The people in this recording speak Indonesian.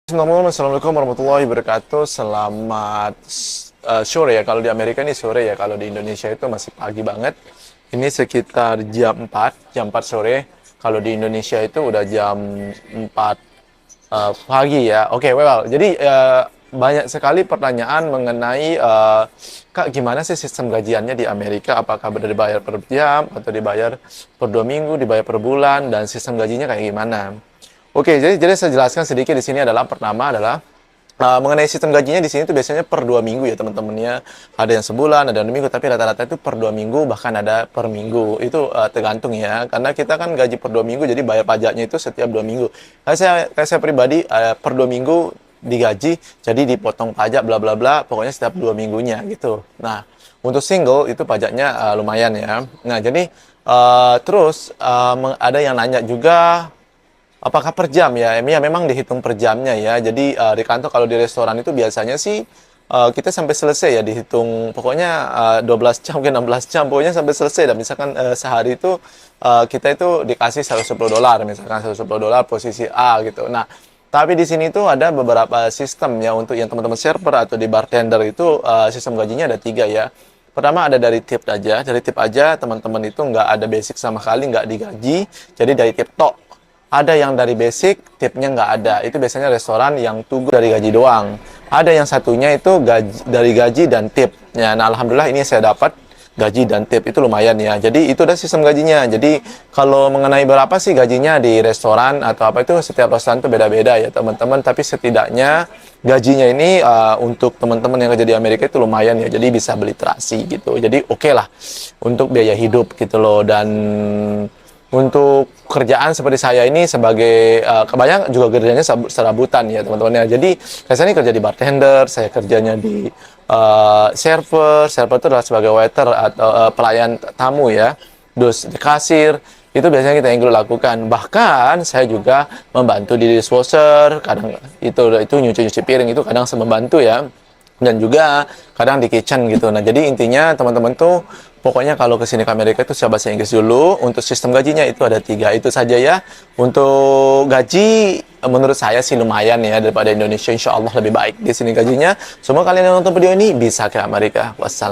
Teman-teman, Assalamualaikum warahmatullahi wabarakatuh. Selamat sore ya. Kalau di Amerika ini sore ya. Kalau di Indonesia itu masih pagi banget. Ini sekitar jam 4 sore. Kalau di Indonesia itu udah jam 4 pagi ya. Oke, well, jadi banyak sekali pertanyaan mengenai Kak, gimana sih sistem gajiannya di Amerika? Apakah dibayar per jam atau dibayar per 2 minggu, dibayar per bulan, dan sistem gajinya kayak gimana? Oke, jadi saya jelaskan sedikit di sini adalah pertama adalah mengenai sistem gajinya di sini tuh biasanya per 2 minggu ya teman-teman ya. Ada yang sebulan, ada yang 2 minggu, tapi rata-rata itu per 2 minggu, bahkan ada per minggu. Itu tergantung ya, karena kita kan gaji per 2 minggu, jadi bayar pajaknya itu setiap 2 minggu. Kayak saya pribadi per 2 minggu digaji, jadi dipotong pajak bla bla bla, pokoknya setiap 2 minggunya gitu. Nah, untuk single itu pajaknya lumayan ya. Nah, jadi terus ada yang nanya juga, apakah per jam ya? Ya memang dihitung per jamnya ya. Jadi di kantor kalau di restoran itu biasanya sih kita sampai selesai ya dihitung. Pokoknya 12 jam ke 16 jam pokoknya sampai selesai. Dan misalkan sehari itu kita itu dikasih $110, misalkan $110 posisi A gitu. Nah, tapi di sini tuh ada beberapa sistem ya untuk yang teman-teman server atau di bartender itu sistem gajinya ada 3 ya. Pertama ada dari tip aja. Dari tip aja teman-teman itu nggak ada basic sama sekali, nggak digaji. Jadi dari tip tok. Ada yang dari basic, tipnya nggak ada. Itu biasanya restoran yang tunggu dari gaji doang. Ada yang satunya itu dari gaji dan tip. Ya, nah alhamdulillah ini saya dapat gaji dan tip itu lumayan ya. Jadi itu udah sistem gajinya. Jadi kalau mengenai berapa sih gajinya di restoran atau apa itu setiap restoran itu beda-beda ya teman-teman. Tapi setidaknya gajinya ini untuk teman-teman yang kerja di Amerika itu lumayan ya. Jadi bisa beli terasi gitu. Jadi oke lah untuk biaya hidup gitu loh. Dan untuk kerjaan seperti saya ini sebagai kebanyakan juga kerjanya serabutan ya teman-teman ya. Jadi saya ini kerja di bartender, saya kerjanya di server itu adalah sebagai waiter atau pelayan tamu ya. Terus di kasir itu biasanya kita yang dulu lakukan. Bahkan saya juga membantu di dishwasher, kadang itu nyuci piring itu kadang saya membantu ya. Dan juga kadang di kitchen gitu. Nah, jadi intinya teman-teman tuh pokoknya kalau kesini ke Amerika itu siap bahasa Inggris dulu. Untuk sistem gajinya itu ada 3, itu saja ya. Untuk gaji menurut saya sih lumayan ya daripada Indonesia. Insya Allah lebih baik di sini gajinya. Semua kalian yang nonton video ini bisa ke Amerika. Wassalam.